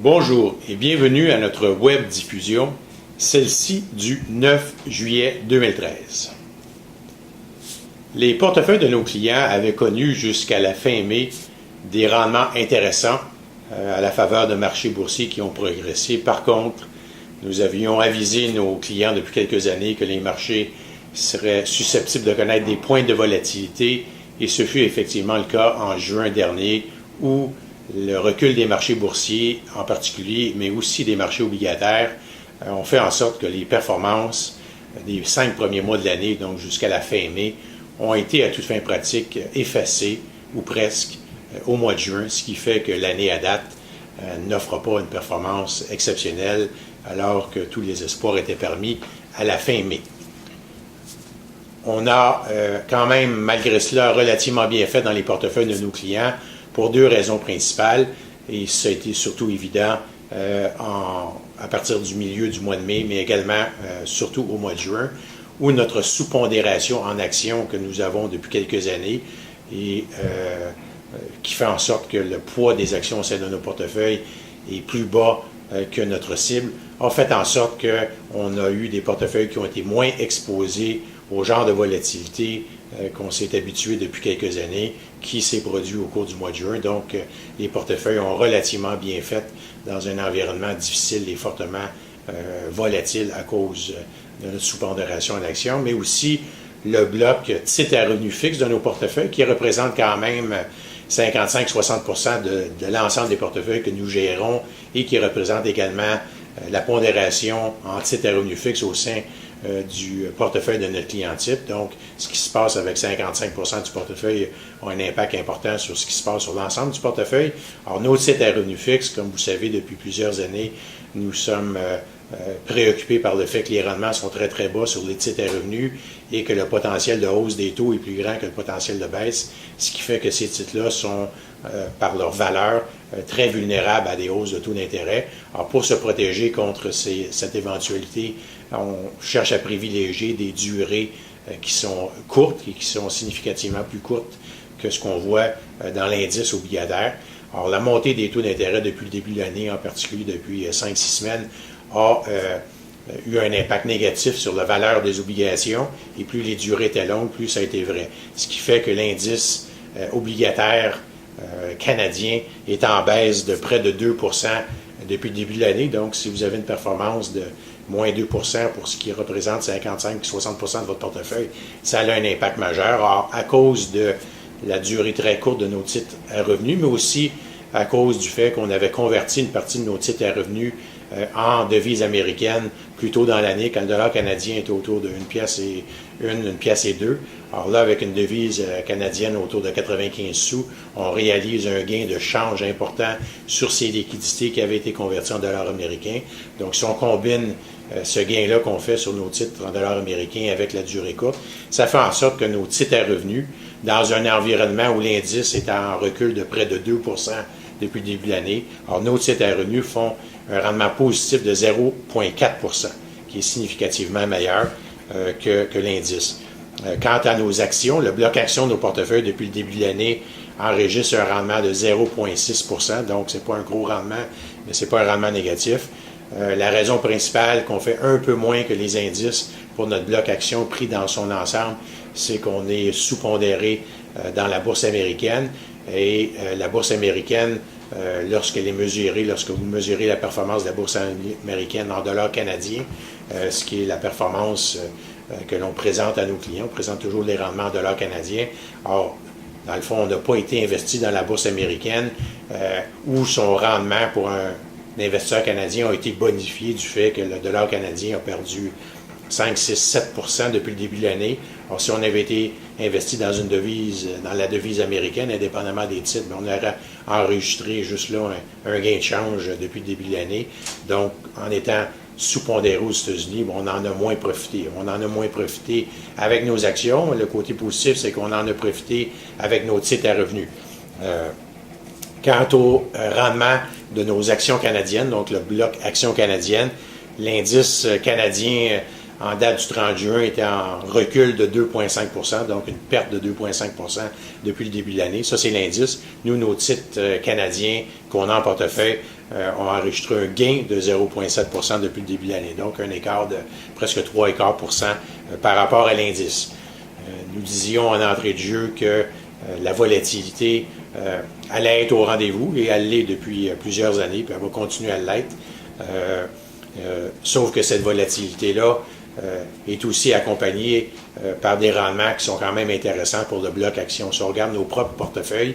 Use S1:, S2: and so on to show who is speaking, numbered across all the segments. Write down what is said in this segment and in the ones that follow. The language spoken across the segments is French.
S1: Bonjour et bienvenue à notre web diffusion, celle-ci du 9 juillet 2013. Les portefeuilles de nos clients avaient connu jusqu'à la fin mai des rendements intéressants à la faveur de marchés boursiers qui ont progressé. Par contre, nous avions avisé nos clients depuis quelques années que les marchés seraient susceptibles de connaître des points de volatilité et ce fut effectivement le cas en juin dernier où le recul des marchés boursiers en particulier, mais aussi des marchés obligataires, ont fait en sorte que les performances des 5 premiers mois de l'année, donc jusqu'à la fin mai, ont été à toute fin pratique effacées ou presque au mois de juin, ce qui fait que l'année à date n'offre pas une performance exceptionnelle alors que tous les espoirs étaient permis à la fin mai. On a quand même, malgré cela, relativement bien fait dans les portefeuilles de nos clients pour deux raisons principales, et ça a été surtout évident à partir du milieu du mois de mai, mais également surtout au mois de juin, où notre sous-pondération en actions que nous avons depuis quelques années et qui fait en sorte que le poids des actions au sein de nos portefeuilles est plus bas que notre cible, a fait en sorte qu'on a eu des portefeuilles qui ont été moins exposés au genre de volatilité qu'on s'est habitué depuis quelques années, qui s'est produit au cours du mois de juin. Donc, les portefeuilles ont relativement bien fait dans un environnement difficile et fortement volatile à cause de notre sous-pondération en actions, mais aussi le bloc titre à revenu fixe de nos portefeuilles qui représente quand même 55-60% de l'ensemble des portefeuilles que nous gérons et qui représente également la pondération en titre à revenu fixe au sein du portefeuille de notre client type. Donc, ce qui se passe avec 55% du portefeuille a un impact important sur ce qui se passe sur l'ensemble du portefeuille. Alors, nos titres à revenu fixe, comme vous savez, depuis plusieurs années, nous sommes préoccupés par le fait que les rendements sont très, très bas sur les titres à revenus et que le potentiel de hausse des taux est plus grand que le potentiel de baisse, ce qui fait que ces titres-là sont, par leur valeur, très vulnérables à des hausses de taux d'intérêt. Alors, pour se protéger contre cette éventualité, on cherche à privilégier des durées qui sont courtes et qui sont significativement plus courtes que ce qu'on voit dans l'indice obligataire. Alors, la montée des taux d'intérêt depuis le début de l'année, en particulier depuis 5-6 semaines, a eu un impact négatif sur la valeur des obligations et plus les durées étaient longues, plus ça a été vrai. Ce qui fait que l'indice obligataire canadien est en baisse de près de 2% depuis le début de l'année. Donc, si vous avez une performance de moins 2% pour ce qui représente 55-60% de votre portefeuille, ça a un impact majeur. Alors, à cause de la durée très courte de nos titres à revenus, mais aussi à cause du fait qu'on avait converti une partie de nos titres à revenus en devises américaines plus tôt dans l'année, quand le dollar canadien était autour de 1 pièce et 1 pièce et 2. Alors là, avec une devise canadienne autour de 95 sous, on réalise un gain de change important sur ces liquidités qui avaient été converties en dollars américains. Donc, si on combine ce gain-là qu'on fait sur nos titres en dollars américains avec la durée courte, ça fait en sorte que nos titres à revenus, dans un environnement où l'indice est en recul de près de 2% depuis le début de l'année, alors nos titres à revenus font un rendement positif de 0,4%, qui est significativement meilleur que l'indice. Quant à nos actions, le bloc action de nos portefeuilles depuis le début de l'année enregistre un rendement de 0,6%, donc ce n'est pas un gros rendement, mais ce n'est pas un rendement négatif. La raison principale qu'on fait un peu moins que les indices pour notre bloc action pris dans son ensemble, c'est qu'on est sous-pondéré dans la bourse américaine et la bourse américaine, lorsqu'elle est mesurée, lorsque vous mesurez la performance de la bourse américaine en dollars canadiens, ce qui est la performance que l'on présente à nos clients, on présente toujours les rendements en dollars canadiens. Or, dans le fond, on n'a pas été investi dans la bourse américaine où son rendement pour un investisseur canadien a été bonifié du fait que le dollar canadien a perdu 5, 6, 7% depuis le début de l'année. Alors, si on avait été investi dans une devise, dans la devise américaine, indépendamment des titres, on aurait enregistré juste là un gain de change depuis le début de l'année. Donc, en étant sous-pondéré aux États-Unis, on en a moins profité. On en a moins profité avec nos actions. Le côté positif, c'est qu'on en a profité avec nos titres à revenus. Quant au rendement de nos actions canadiennes, donc le bloc actions canadiennes, l'indice canadien en date du 30 juin était en recul de 2,5 %, donc une perte de 2,5 % depuis le début de l'année. Ça, c'est l'indice. Nous, nos titres canadiens qu'on a en portefeuille ont enregistré un gain de 0,7 depuis le début de l'année, donc un écart de presque 3,25 par rapport à l'indice. Nous disions en entrée de jeu que la volatilité allait être au rendez-vous, et elle l'est depuis plusieurs années, puis elle va continuer à l'être. Sauf que cette volatilité-là est aussi accompagnée par des rendements qui sont quand même intéressants pour le bloc action. Si on regarde nos propres portefeuilles,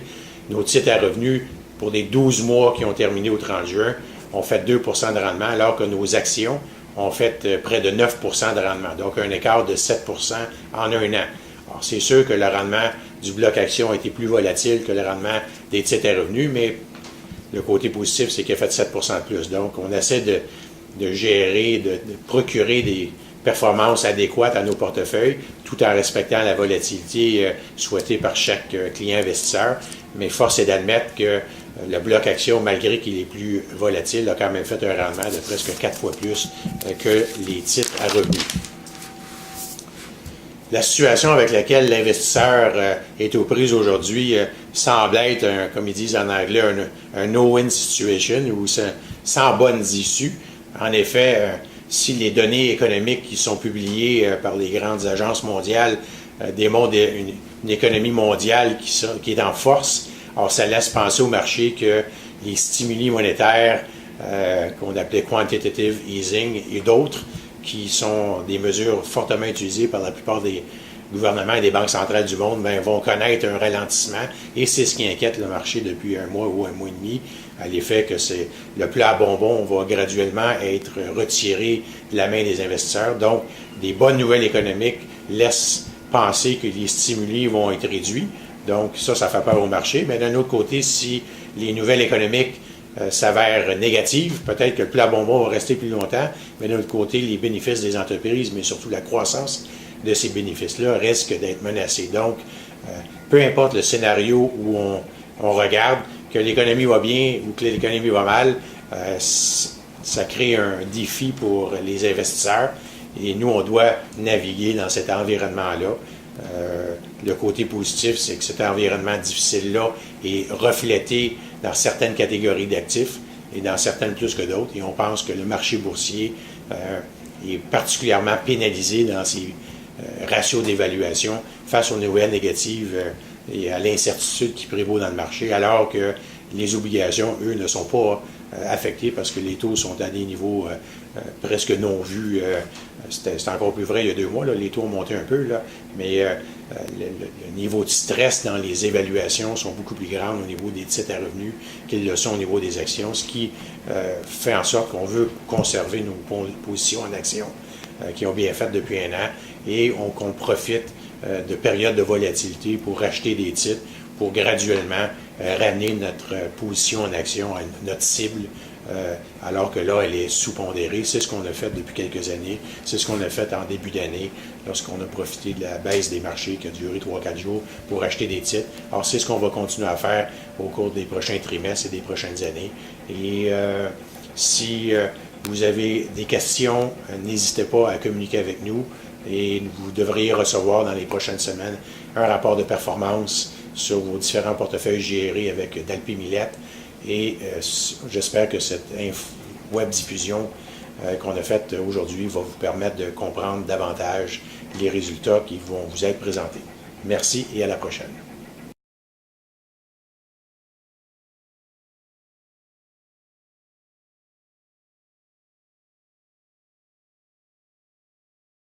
S1: nos titres à revenus pour les 12 mois qui ont terminé au 30 juin ont fait 2 de rendement, alors que nos actions ont fait près de 9 de rendement, donc un écart de 7 en un an. Alors, c'est sûr que le rendement du bloc action a été plus volatile que le rendement des titres à revenus, mais le côté positif, c'est qu'il a fait 7 de plus. Donc, on essaie de gérer, de procurer des performances adéquates à nos portefeuilles, tout en respectant la volatilité souhaitée par chaque client investisseur. Mais force est d'admettre que le bloc action, malgré qu'il est plus volatile, a quand même fait un rendement de presque 4 fois plus que les titres à revenus. La situation avec laquelle l'investisseur est aux prises aujourd'hui semble être, comme ils disent en anglais, un no-win situation, ou sans bonnes issues. En effet, si les données économiques qui sont publiées par les grandes agences mondiales démontrent une économie mondiale qui est en force, alors ça laisse penser au marché que les stimuli monétaires qu'on appelait quantitative easing et d'autres, qui sont des mesures fortement utilisées par la plupart des gouvernements et des banques centrales du monde, vont connaître un ralentissement, et c'est ce qui inquiète le marché depuis un mois ou un mois et demi, à l'effet que le plat à bonbons va graduellement être retiré de la main des investisseurs. Donc, des bonnes nouvelles économiques laissent penser que les stimuli vont être réduits. Donc, ça fait peur au marché. Mais d'un autre côté, si les nouvelles économiques s'avèrent négatives, peut-être que le plat à bonbons va rester plus longtemps, mais d'un autre côté, les bénéfices des entreprises, mais surtout la croissance de ces bénéfices-là, risquent d'être menacés. Donc, peu importe le scénario où on regarde, que l'économie va bien ou que l'économie va mal, ça crée un défi pour les investisseurs, et nous, on doit naviguer dans cet environnement-là. Le côté positif, c'est que cet environnement difficile-là est reflété dans certaines catégories d'actifs et dans certaines plus que d'autres, et on pense que le marché boursier est particulièrement pénalisé dans ses ratios d'évaluation face aux nouvelles négatives et à l'incertitude qui prévaut dans le marché, alors que les obligations, eux, ne sont pas affectées parce que les taux sont à des niveaux presque non vus. C'était encore plus vrai il y a 2 mois, là, les taux ont monté un peu, là, mais le niveau de stress dans les évaluations sont beaucoup plus grands au niveau des titres à revenus qu'ils le sont au niveau des actions, ce qui fait en sorte qu'on veut conserver nos positions en actions qui ont bien fait depuis un an, et qu'on profite de périodes de volatilité pour racheter des titres, pour graduellement ramener notre position en action à notre cible, alors que là, elle est sous-pondérée. C'est ce qu'on a fait depuis quelques années. C'est ce qu'on a fait en début d'année, lorsqu'on a profité de la baisse des marchés qui a duré 3-4 jours pour acheter des titres. Alors, c'est ce qu'on va continuer à faire au cours des prochains trimestres et des prochaines années. Et si vous avez des questions, n'hésitez pas à communiquer avec nous, et vous devriez recevoir dans les prochaines semaines un rapport de performance sur vos différents portefeuilles gérés avec Dalpy Millette. Et j'espère que cette web diffusion qu'on a faite aujourd'hui va vous permettre de comprendre davantage les résultats qui vont vous être présentés. Merci et à la prochaine.